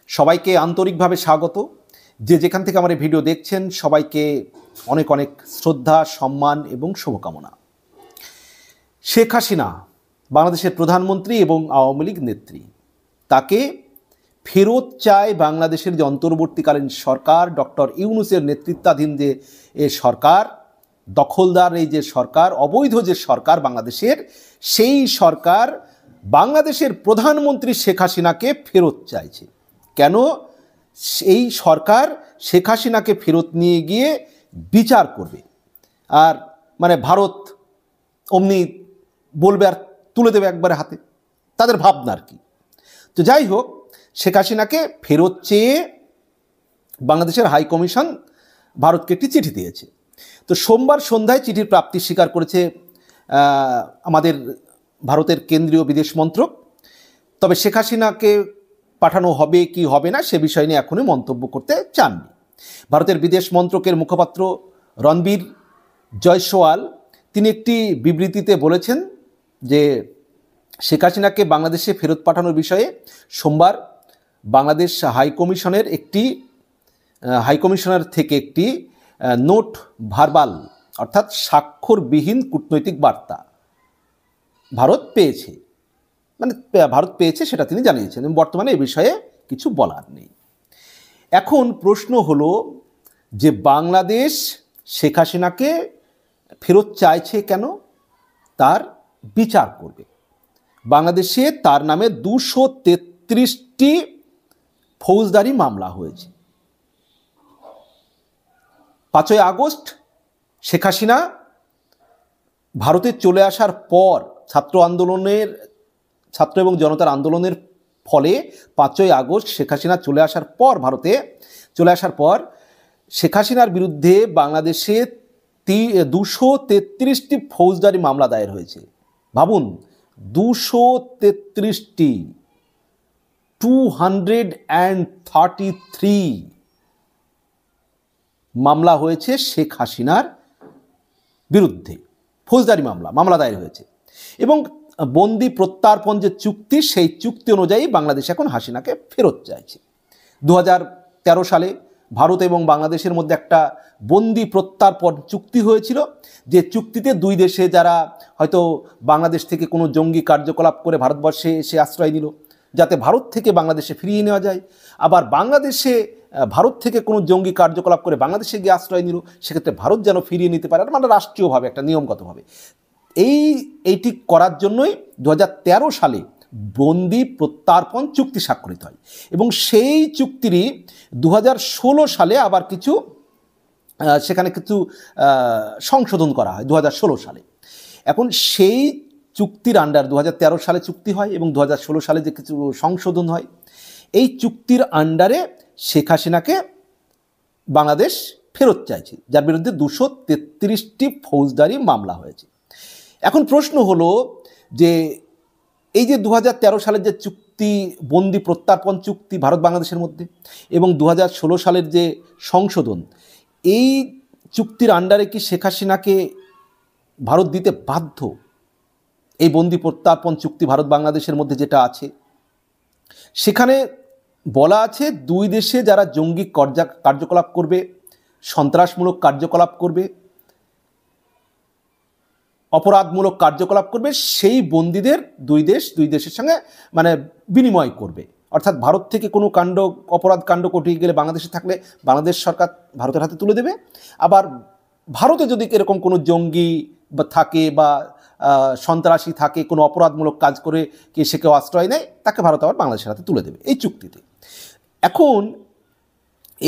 সবাইকে আন্তরিকভাবে স্বাগত। যে যেখান থেকে আমার এই ভিডিও দেখছেন সবাইকে অনেক অনেক শ্রদ্ধা, সম্মান এবং শুভকামনা। শেখ হাসিনা বাংলাদেশের প্রধানমন্ত্রী এবং আওয়ামী লীগ নেত্রী, তাকে ফেরত চায় বাংলাদেশের যে অন্তর্বর্তীকালীন সরকার, ডক্টর ইউনূসের নেতৃত্বাধীন যে এ সরকার, দখলদার এই যে সরকার, অবৈধ যে সরকার বাংলাদেশের, সেই সরকার বাংলাদেশের প্রধানমন্ত্রী শেখ হাসিনাকে ফেরত চাইছে। কেন? এই সরকার শেখ হাসিনাকে ফেরত নিয়ে গিয়ে বিচার করবে, আর মানে ভারত অমনি বলবে আর তুলে দেবে একবারে হাতে, তাদের ভাবনা আর কি। তো যাই হোক, শেখ হাসিনাকে ফেরত চেয়ে বাংলাদেশের হাই কমিশন ভারতকে একটি চিঠি দিয়েছে। তো সোমবার সন্ধ্যায় চিঠির প্রাপ্তি স্বীকার করেছে আমাদের ভারতের কেন্দ্রীয় বিদেশ মন্ত্রক। তবে শেখ হাসিনাকে পাঠানো হবে কি হবে না সে বিষয় নিয়ে এখনই মন্তব্য করতে চাননি। ভারতের বিদেশ মন্ত্রকের মুখপাত্র রণবীর জয়সওয়াল তিনি একটি বিবৃতিতে বলেছেন যে শেখ হাসিনাকে বাংলাদেশে ফেরত পাঠানোর বিষয়ে সোমবার বাংলাদেশ হাইকমিশনার থেকে একটি নোট ভার্বাল অর্থাৎ স্বাক্ষরবিহীন কূটনৈতিক বার্তা ভারত পেয়েছে সেটা তিনি জানিয়েছেন। বর্তমানে এ বিষয়ে কিছু বলার নেই। এখন প্রশ্ন হলো যে বাংলাদেশ শেখ হাসিনাকে ফেরত চাইছে কেন? তার বিচার করবে। বাংলাদেশে তার নামে 233টি ফৌজদারি মামলা হয়েছে। 5ই আগস্ট শেখ হাসিনা ভারতে চলে আসার পর ছাত্র এবং জনতার আন্দোলনের ফলে 5ই আগস্ট শেখ হাসিনা ভারতে চলে আসার পর শেখ হাসিনার বিরুদ্ধে বাংলাদেশে 233টি ফৌজদারি মামলা দায়ের হয়েছে। ভাবুন, 233টি, 233 মামলা হয়েছে শেখ হাসিনার বিরুদ্ধে, ফৌজদারি মামলা দায়ের হয়েছে। এবং বন্দি প্রত্যার্পণ যে চুক্তি, সেই চুক্তি অনুযায়ী বাংলাদেশ এখন হাসিনাকে ফেরত চাইছে। 2013 সালে ভারত এবং বাংলাদেশের মধ্যে একটা বন্দি প্রত্যার্পণ চুক্তি হয়েছিল, যে চুক্তিতে দুই দেশে যারা হয়তো বাংলাদেশ থেকে কোনো জঙ্গি কার্যকলাপ করে ভারতবর্ষে এসে আশ্রয় নিল, যাতে ভারত থেকে বাংলাদেশে ফিরিয়ে নেওয়া যায়, আবার ভারত থেকে কোনো জঙ্গি কার্যকলাপ করে বাংলাদেশে গিয়ে আশ্রয় নিল, সেক্ষেত্রে ভারত যেন ফিরিয়ে নিতে পারে, মানে রাষ্ট্রীয়ভাবে একটা নিয়মগতভাবে। এইটি করার জন্যই 2013 সালে বন্দি প্রত্যার্পণ চুক্তি স্বাক্ষরিত হয়। এবং সেই চুক্তিরই 2016 সালে আবার সেখানে কিছু সংশোধন করা হয় 2016 সালে। এখন সেই চুক্তির আন্ডার 2013 সালে চুক্তি হয় এবং 2016 সালে যে কিছু সংশোধন হয়, এই চুক্তির আন্ডারে শেখ হাসিনাকে বাংলাদেশ ফেরত চাইছে, যার বিরুদ্ধে 233টি ফৌজদারি মামলা হয়েছে। এখন প্রশ্ন হলো যে এই যে 2013 সালের যে চুক্তি, বন্দি প্রত্যার্পণ চুক্তি ভারত বাংলাদেশের মধ্যে, এবং 2016 সালের যে সংশোধন, এই চুক্তির আন্ডারে কি শেখ হাসিনাকে ভারত দিতে বাধ্য? এই বন্দি প্রত্যার্পণ চুক্তি ভারত বাংলাদেশের মধ্যে যেটা আছে, সেখানে বলা আছে দুই দেশে যারা জঙ্গি কার্যকলাপ করবে, সন্ত্রাসমূলক কার্যকলাপ করবে, অপরাধমূলক কার্যকলাপ করবে, সেই বন্দীদের দুই দেশের সঙ্গে মানে বিনিময় করবে। অর্থাৎ ভারত থেকে কোনো অপরাধ কাণ্ড ঘটিয়ে গেলে বাংলাদেশে থাকলে বাংলাদেশ সরকার ভারতের হাতে তুলে দেবে, আবার ভারতে যদি এরকম কোনো জঙ্গি থাকে বা সন্ত্রাসী থাকে, কোনো অপরাধমূলক কাজ করে সে কেউ আশ্রয় নেয়, তাকে ভারত আবার বাংলাদেশের হাতে তুলে দেবে এই চুক্তিতে। এখন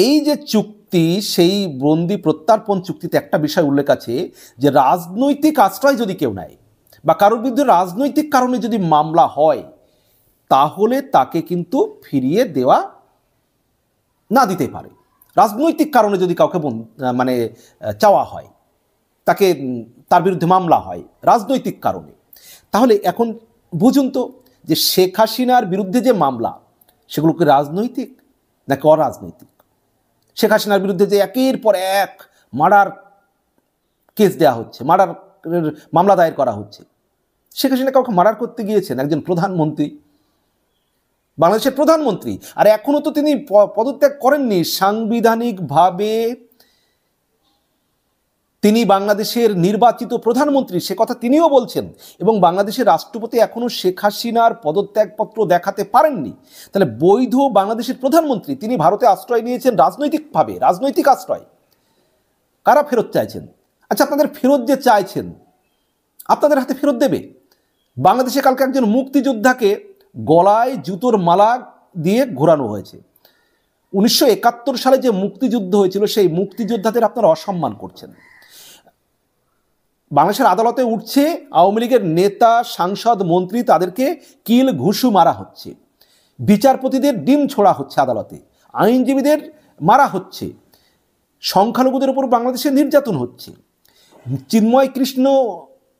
এই যে চুক্তি, সেই বন্দি প্রত্যার্পণ চুক্তিতে একটা বিষয় উল্লেখ আছে যে রাজনৈতিক আশ্রয় যদি কেউ নেয় বা কারোর বিরুদ্ধে রাজনৈতিক কারণে যদি মামলা হয়, তাহলে তাকে কিন্তু ফিরিয়ে দেওয়া না দিতে পারে। রাজনৈতিক কারণে যদি কাউকে চাওয়া হয়, তার বিরুদ্ধে মামলা হয় রাজনৈতিক কারণে, তাহলে এখন বুঝুন তো যে শেখ হাসিনার বিরুদ্ধে যে মামলা, সেগুলো কি রাজনৈতিক নাকি অরাজনৈতিক? শেখ হাসিনার বিরুদ্ধে যে একের পর এক মার্ডার কেস দেওয়া হচ্ছে, মামলা দায়ের করা হচ্ছে, শেখ হাসিনা কাউকে মার্ডার করতে গিয়েছেন? একজন প্রধানমন্ত্রী বাংলাদেশের প্রধানমন্ত্রী, আর এখনো তো তিনি পদত্যাগ করেননি। সাংবিধানিকভাবে তিনি বাংলাদেশের নির্বাচিত প্রধানমন্ত্রী, সে কথা তিনিও বলছেন। এবং বাংলাদেশের রাষ্ট্রপতি এখনো শেখ হাসিনার পদত্যাগপত্র দেখাতে পারেননি। তাহলে বৈধ বাংলাদেশের প্রধানমন্ত্রী, তিনি ভারতে আশ্রয় নিয়েছেন রাজনৈতিকভাবে, রাজনৈতিক আশ্রয়। কারা ফেরত চাইছেন? আচ্ছা, আপনাদের ফেরত যে চাইছেন, আপনাদের হাতে ফেরত দেবে? বাংলাদেশে কালকে একজন মুক্তিযোদ্ধাকে গলায় জুতোর মালা দিয়ে ঘোরানো হয়েছে। 1971 সালে যে মুক্তিযুদ্ধ হয়েছিল, সেই মুক্তিযোদ্ধাদের আপনারা অসম্মান করছেন। বাংলাদেশের আদালতে উঠছে আওয়ামী লীগের নেতা, সাংসদ, মন্ত্রী, তাদেরকে কিল ঘুষু মারা হচ্ছে। বিচারপতিদের ডিম ছোড়া হচ্ছে আদালতে, আইনজীবীদের মারা হচ্ছে, সংখ্যালঘুদের উপর বাংলাদেশে নির্যাতন হচ্ছে। চিন্ময় কৃষ্ণ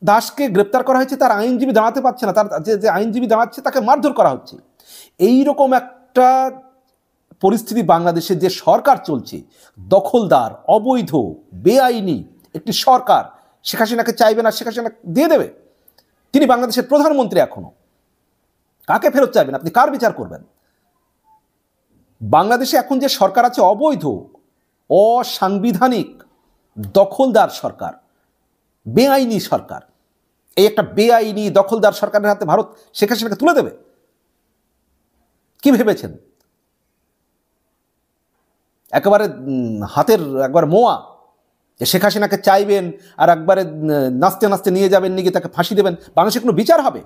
দাসকে গ্রেপ্তার করা হয়েছে, তার আইনজীবী দাঁড়াতে পারছে না, তার যে আইনজীবী দাঁড়াচ্ছে তাকে মারধর করা হচ্ছে। এই রকম একটা পরিস্থিতি বাংলাদেশে যে সরকার চলছে, দখলদার, অবৈধ, বেআইনি একটি সরকার, শেখ হাসিনাকে চাইবে না, শেখ হাসিনা দিয়ে দেবে। তিনি বাংলাদেশের প্রধানমন্ত্রী এখনো। কাকে ফেরত চাইবেন? আপনি কার বিচার করবেন? বাংলাদেশে এখন যে সরকার আছে, অবৈধ, অসাংবিধানিক, দখলদার সরকার, বেআইনি সরকার। এই একটা বেআইনি দখলদার সরকারের হাতে ভারত শেখ হাসিনাকে তুলে দেবে? কি ভেবেছেন? একেবারে হাতের একবার মোয়া, শেখ হাসিনাকে চাইবেন আর একবারে নাচতে নাচতে নিয়ে যাবেন, নিয়ে তাকে ফাঁসি দেবেন। বাংলাদেশে কোনো বিচার হবে?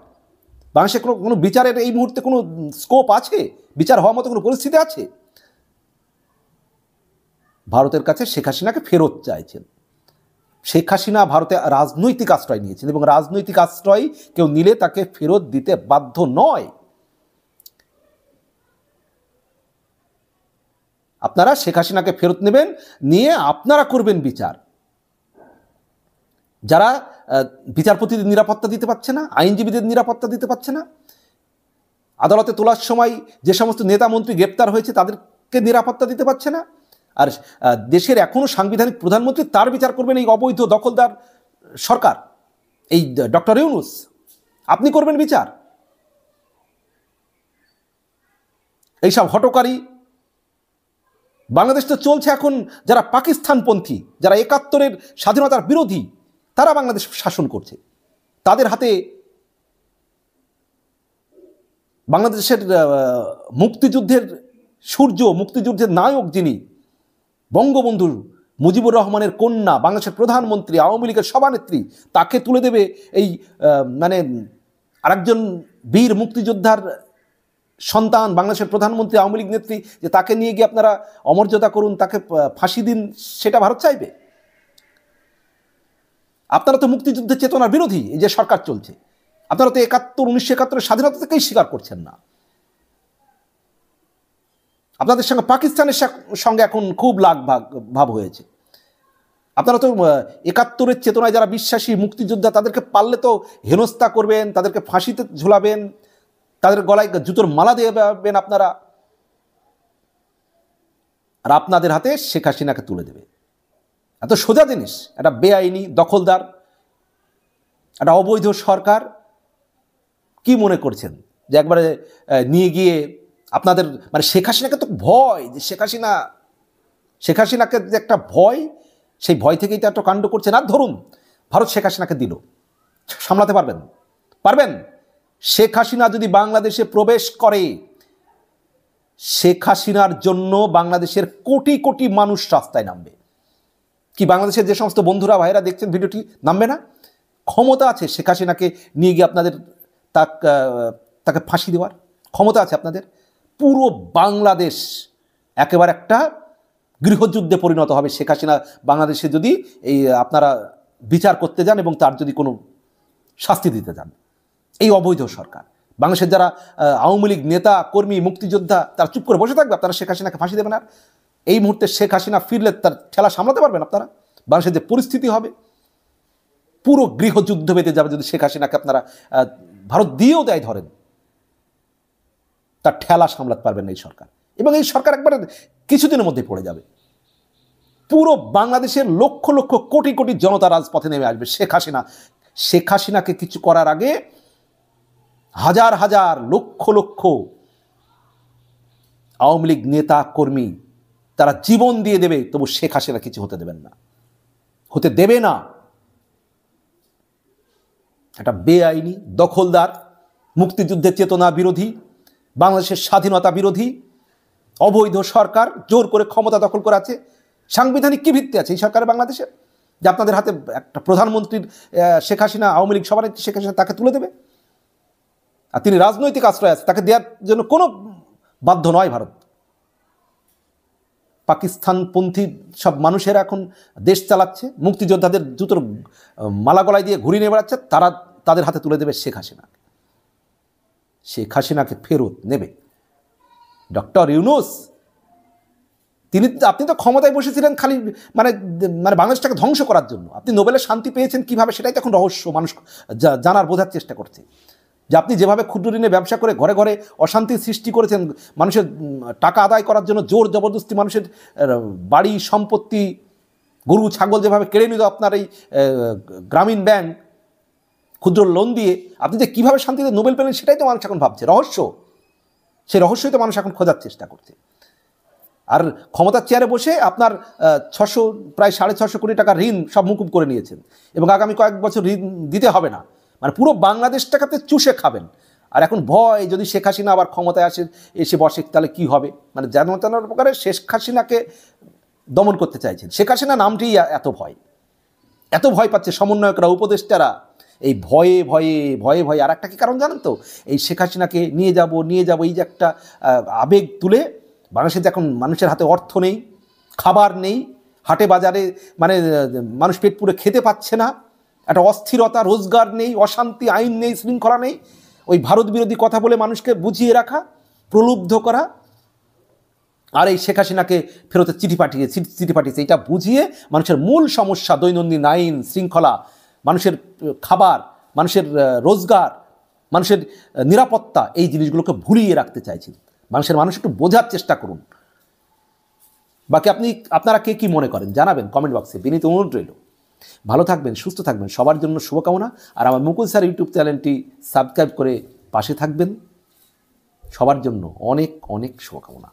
বাংলাদেশে কোনো বিচারের এই মুহূর্তে কোনো স্কোপ আছে? বিচার হওয়ার মতো কোনো পরিস্থিতি আছে? ভারতের কাছে শেখ হাসিনাকে ফেরত চাইছেন। শেখ হাসিনা ভারতে রাজনৈতিক আশ্রয় নিয়েছেন, এবং রাজনৈতিক আশ্রয় কেউ নিলে তাকে ফেরত দিতে বাধ্য নয়। আপনারা শেখ হাসিনাকে ফেরত নেবেন, নিয়ে আপনারা করবেন বিচার। যারা বিচারপতিদের নিরাপত্তা দিতে পারছে না, আইনজীবীদের নিরাপত্তা দিতে পারছে না, আদালতে তোলার সময় যে সমস্ত নেতা মন্ত্রী গ্রেপ্তার হয়েছে তাদেরকে নিরাপত্তা দিতে পারছে না, আর দেশের এখনো সাংবিধানিক প্রধানমন্ত্রী, তার বিচার করবেন এই অবৈধ দখলদার সরকার, এই ডক্টর ইউনূস, আপনি করবেন বিচার? এইসব হটকারী বাংলাদেশ তো চলছে এখন। যারা পাকিস্তানপন্থী, যারা 71-এর স্বাধীনতার বিরোধী, তারা বাংলাদেশ শাসন করছে। তাদের হাতে বাংলাদেশের মুক্তিযুদ্ধের সূর্য, মুক্তিযুদ্ধের নায়ক যিনি, বঙ্গবন্ধু মুজিবুর রহমানের কন্যা, বাংলাদেশের প্রধানমন্ত্রী, আওয়ামী লীগের সভানেত্রী, তাকে তুলে দেবে এই মানে আরেকজন বীর মুক্তিযোদ্ধার সন্তান, বাংলাদেশের প্রধানমন্ত্রী, আওয়ামী লীগ নেত্রী, যে তাকে নিয়ে গিয়ে আপনারা অমর্যাদা করুন, তাকে ফাঁসি দিন, সেটা ভারত চাইবে? আপনারা তো মুক্তিযুদ্ধের চেতনার বিরোধী। এই যে সরকার চলছে, আপনারা তো 1971 স্বাধীনতা থেকেই স্বীকার করছেন না। আপনাদের সঙ্গে পাকিস্তানের সঙ্গে এখন খুব লাগ ভাব হয়েছে। আপনারা তো 71-এর চেতনায় যারা বিশ্বাসী মুক্তিযোদ্ধা, তাদেরকে পারলে তো হেনস্থা করবেন, তাদেরকে ফাঁসিতে ঝোলাবেন, তাদের গলায় জুতোর মালা দেবেন আপনারা, আর আপনাদের হাতে শেখ হাসিনাকে তুলে দেবে। এত সোজা জিনিস? একটা বেআইনি, দখলদার, একটা অবৈধ সরকার। কি মনে করছেন যে একবারে নিয়ে গিয়ে আপনাদের, মানে শেখ হাসিনাকে তো ভয়, যে শেখ হাসিনাকে যে একটা ভয়, সেই ভয় থেকেই তো একটা কাণ্ড করছেন। আর ধরুন ভারত শেখ হাসিনাকে দিল, সামলাতে পারবেন? শেখ হাসিনা যদি বাংলাদেশে প্রবেশ করে, শেখ হাসিনার জন্য বাংলাদেশের কোটি কোটি মানুষ রাস্তায় নামবে। কি বাংলাদেশের যে সমস্ত বন্ধুরা, ভাইরা দেখছেন ভিডিওটি, নামবে না? ক্ষমতা আছে শেখ হাসিনাকে নিয়ে গিয়ে আপনাদের তাকে ফাঁসি দেওয়ার ক্ষমতা আছে আপনাদের। পুরো বাংলাদেশ একেবারে একটা গৃহযুদ্ধে পরিণত হবে শেখ হাসিনা বাংলাদেশে যদি এই আপনারা বিচার করতে যান এবং তার যদি কোনো শাস্তি দিতে যান। এই অবৈধ সরকার, বাংলাদেশের যারা আওয়ামী লীগ নেতা, কর্মী, মুক্তিযোদ্ধা, তারা চুপ করে বসে থাকবে, আপনারা শেখ হাসিনাকে ফাঁসি দেবেন। আর এই মুহূর্তে শেখ হাসিনা ফিরলে তার ঠেলা সামলাতে পারবেন আপনারা? বাংলাদেশের যে পরিস্থিতি হবে, পুরো গৃহযুদ্ধ বেঁধে যাবে যদি শেখ হাসিনাকে আপনারা ভারত দিয়েও দেয় ধরেন, তার ঠেলা সামলাতে পারবেন না এই সরকার। এবং এই সরকার একবারে কিছুদিনের মধ্যে পড়ে যাবে। পুরো বাংলাদেশের লক্ষ লক্ষ কোটি কোটি জনতা রাজপথে নেমে আসবে। শেখ হাসিনাকে কিছু করার আগে হাজার হাজার লক্ষ লক্ষ আওয়ামী লীগ নেতা কর্মী তারা জীবন দিয়ে দেবে, তবু শেখ হাসিনা কিছু হতে দেবেন না, হতে দেবে না। একটা বেআইনি, দখলদার, মুক্তিযুদ্ধের চেতনা বিরোধী, বাংলাদেশের স্বাধীনতা বিরোধী অবৈধ সরকার জোর করে ক্ষমতা দখল করে আছে। সাংবিধানিক কি ভিত্তি আছে এই সরকারের বাংলাদেশে যে আপনাদের হাতে একটা প্রধানমন্ত্রীর শেখ হাসিনা, আওয়ামী লীগ সভানেত্রী শেখ হাসিনা তাকে তুলে দেবে? আর তিনি রাজনৈতিক আশ্রয় আছে, তাকে দেওয়ার জন্য কোনো বাধ্য নয় ভারত। পাকিস্তানপন্থী সব মানুষেরা এখন দেশ চালাচ্ছে, মুক্তিযোদ্ধাদের জুতোর মালা গলায় দিয়ে ঘুরিয়ে নিয়ে বেড়াচ্ছে, তারা তাদের হাতে তুলে দেবে শেখ হাসিনা। শেখ হাসিনাকে ফেরত নেবে ডক্টর ইউনূস। আপনি তো ক্ষমতায় বসেছিলেন খালি মানে মানে বাংলাদেশটাকে ধ্বংস করার জন্য। আপনি নোবেলের শান্তি পেয়েছেন কিভাবে, সেটাই তো এখন রহস্য, মানুষ জানার বোঝার চেষ্টা করছে। যে আপনি যেভাবে ক্ষুদ্র ঋণে ব্যবসা করে ঘরে ঘরে অশান্তির সৃষ্টি করেছেন, মানুষের টাকা আদায় করার জন্য জোর জবরদস্তি মানুষের বাড়ি সম্পত্তি, গরু ছাগল যেভাবে কেড়ে নিল আপনার এই গ্রামীণ ব্যাংক ক্ষুদ্র লোন দিয়ে, আপনি যে কীভাবে শান্তিতে নোবেল পেলেন সেটাই তো মানুষ এখন ভাবছে, রহস্য। সেই রহস্যই তো মানুষ এখন খোঁজার চেষ্টা করছে। আর ক্ষমতার চেয়ারে বসে আপনার প্রায় 650 কোটি টাকা ঋণ সব মুকুব করে নিয়েছেন, এবং আগামী কয়েক বছর ঋণ দিতে হবে না, মানে পুরো বাংলাদেশটাকে আপনি চুষে খাবেন। আর এখন ভয়, যদি শেখ হাসিনা আবার ক্ষমতায় এসে বসে তাহলে কি হবে, মানে যেন তেন প্রকারে শেখ হাসিনাকে দমন করতে চাইছেন। শেখ হাসিনা নামটিই এত ভয় পাচ্ছে সমন্বয়করা, উপদেষ্টারা, এই ভয়ে ভয়ে ভয়ে ভয়ে। আর একটা কি কারণ জানেন তো, এই শেখ হাসিনাকে নিয়ে যাব এই যে একটা আবেগ তুলে, বাংলাদেশে এখন মানুষের হাতে অর্থ নেই, খাবার নেই, হাটে বাজারে মানে মানুষ পেট পুরে খেতে পাচ্ছে না, একটা অস্থিরতা, রোজগার নেই, অশান্তি, আইন নেই, শৃঙ্খলা নেই। ওই ভারত বিরোধী কথা বলে মানুষকে বুঝিয়ে রাখা, প্রলুব্ধ করা, আর এই শেখ হাসিনাকে ফেরতের চিঠি পাঠিয়েছে, এটা বুঝিয়ে মানুষের মূল সমস্যা, দৈনন্দিন আইন শৃঙ্খলা, মানুষের খাবার, মানুষের রোজগার, মানুষের নিরাপত্তা, এই জিনিসগুলোকে ভুলিয়ে রাখতে চাইছেন। মানুষ একটু বোঝার চেষ্টা করুন। বাকি আপনারা কে কি মনে করেন জানাবেন কমেন্ট বক্সে, বিনীত অনুরোধ রইল। ভালো থাকবেন, সুস্থ থাকবেন, সবার জন্য শুভকামনা। আর আমার মুকুল স্যার ইউটিউব চ্যানেলটি সাবস্ক্রাইব করে পাশে থাকবেন। সবার জন্য অনেক অনেক শুভকামনা।